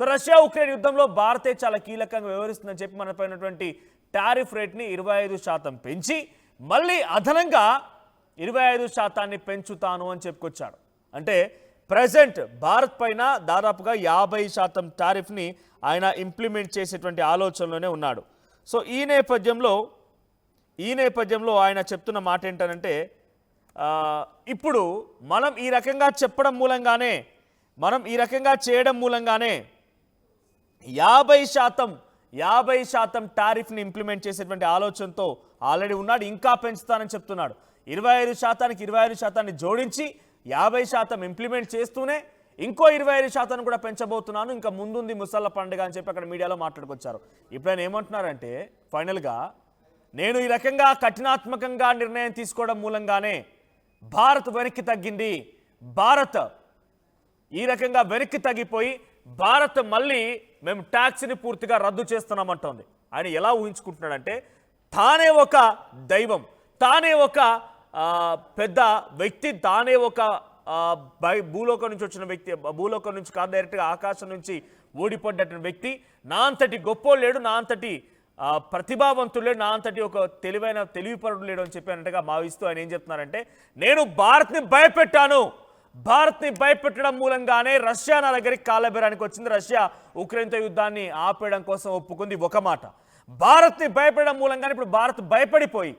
So Russia Ukraine యుద్ధంలో భారతే చాలా కీలకంగా వ్యవహరిస్తుందని చెప్పి మనపై ఉన్నటువంటి టారిఫ్ రేట్ని 25% పెంచి మళ్ళీ అదనంగా 25% పెంచుతాను అని చెప్పుకొచ్చాడు. అంటే ప్రెజెంట్ భారత్ పైన దాదాపుగా 50% టారిఫ్ని ఆయన ఇంప్లిమెంట్ చేసేటువంటి ఆలోచనలోనే ఉన్నాడు. సో ఈ నేపథ్యంలో ఆయన చెప్తున్న మాట ఏంటంటే ఇప్పుడు మనం ఈ రకంగా చెప్పడం మూలంగానే మనం ఈ రకంగా చేయడం మూలంగానే 50% టారిఫ్ని ఇంప్లిమెంట్ చేసేటువంటి ఆలోచనతో ఆల్రెడీ ఉన్నాడు. ఇంకా పెంచుతానని చెప్తున్నాడు. 25%కి 25% జోడించి 50% ఇంప్లిమెంట్ చేస్తూనే ఇంకో 25% కూడా పెంచబోతున్నాను, ఇంకా ముందుంది ముసళ్ళ పండుగ అని చెప్పి అక్కడ మీడియాలో మాట్లాడుకొచ్చారు. ఇప్పుడు ఆయన ఏమంటున్నారంటే ఫైనల్గా నేను ఈ రకంగా కఠినాత్మకంగా నిర్ణయం తీసుకోవడం మూలంగానే భారత్ వెనక్కి తగ్గింది, భారత్ ఈ రకంగా వెనక్కి తగ్గిపోయి భారత్ మళ్ళీ మేము ట్యాక్స్ని పూర్తిగా రద్దు చేస్తున్నామంటోంది. ఆయన ఎలా ఊహించుకుంటున్నాడంటే తానే ఒక దైవం, తానే ఒక పెద్ద వ్యక్తి, తానే ఒక భూలోకం నుంచి వచ్చిన వ్యక్తి, భూలోకం నుంచి కాదు డైరెక్ట్గా ఆకాశం నుంచి ఓడిపడ్డటువంటి వ్యక్తి, నా అంతటి గొప్ప లేడు, నా అంతటి ప్రతిభావంతుడు లేడు, నా అంతటి ఒక తెలివిపరుడు లేడు అని చెప్పినట్టుగా భావిస్తూ ఆయన ఏం చెప్తున్నారంటే నేను భారత్ని భయపెట్టాను, భారత్ని భయపెట్టడం మూలంగానే రష్యా నా దగ్గరికి కాళ్ళబేరానికి వచ్చింది, రష్యా ఉక్రెయిన్తో యుద్ధాన్ని ఆపేయడం కోసం ఒప్పుకుంది ఒక మాట. భారత్ని భయపెట్టడం మూలంగానే ఇప్పుడు భారత్ భయపడిపోయి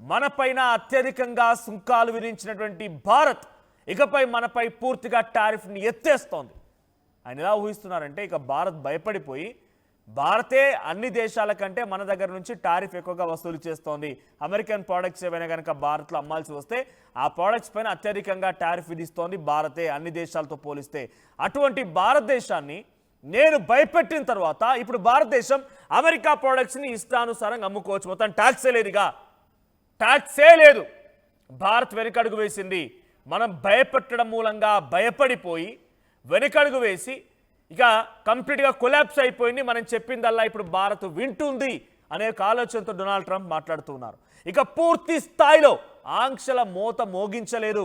మనపైన అత్యధికంగా సుంకాలు విధించినటువంటి భారత్ ఇకపై మనపై పూర్తిగా టారిఫ్ని ఎత్తేస్తోంది. ఆయన ఎలా ఊహిస్తున్నారంటే ఇక భారత్ భయపడిపోయి భారతే అన్ని దేశాల కంటే మన దగ్గర నుంచి టారిఫ్ ఎక్కువగా వసూలు చేస్తోంది. అమెరికన్ ప్రోడక్ట్స్ ఏవైనా కనుక భారత్లో అమ్మాల్సి వస్తే ఆ ప్రోడక్ట్స్ పైన అత్యధికంగా టారిఫ్ విధిస్తోంది భారతే అన్ని దేశాలతో పోలిస్తే. అటువంటి భారతదేశాన్ని నేను భయపెట్టిన తర్వాత ఇప్పుడు భారతదేశం అమెరికా ప్రోడక్ట్స్ని ఇష్టానుసారంగా అమ్ముకోవచ్చు, మొత్తం ట్యాక్సే లేదుగా, ట్యాక్సే లేదు. భారత్ వెనకడుగు వేసింది. మనం భయపెట్టడం మూలంగా భయపడిపోయి వెనకడుగు వేసి ఇక కంప్లీట్గా కొలాప్స్ అయిపోయింది. మనం చెప్పిందల్లా ఇప్పుడు భారత్ వింటుంది అనే ఆలోచనతో డొనాల్డ్ ట్రంప్ మాట్లాడుతున్నారు. ఇక పూర్తి స్థాయిలో ఆంక్షల మోత మోగించలేదు,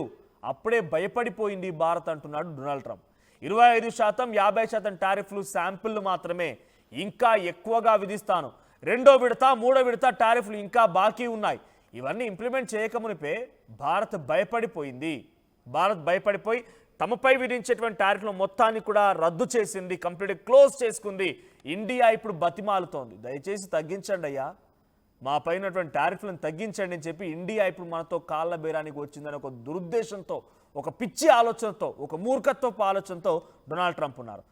అప్పుడే భయపడిపోయింది భారత్ అంటున్నాడు డొనాల్డ్ ట్రంప్. 25%, 50% టారిఫ్లు శాంపిల్లు మాత్రమే, ఇంకా ఎక్కువగా విధిస్తాను, రెండో విడత మూడో విడత టారిఫ్లు ఇంకా బాకీ ఉన్నాయి. ఇవన్నీ ఇంప్లిమెంట్ చేయకమునిపే భారత్ భయపడిపోయింది. భారత్ భయపడిపోయి తమపై విధించేటువంటి టారిఫ్ల మొత్తాన్ని కూడా రద్దు చేసింది, కంప్లీట్గా క్లోజ్ చేసుకుంది. ఇండియా ఇప్పుడు బతిమాలుతోంది, దయచేసి తగ్గించండి అయ్యా, మా పైనటువంటి టారిఫ్లను తగ్గించండి అని చెప్పి ఇండియా ఇప్పుడు మనతో కాళ్ళ బేరానికి వచ్చిందని ఒక దురుద్దేశంతో, ఒక పిచ్చి ఆలోచనతో, ఒక మూర్ఖత్వపు ఆలోచనతో డొనాల్డ్ ట్రంప్ ఉన్నారు.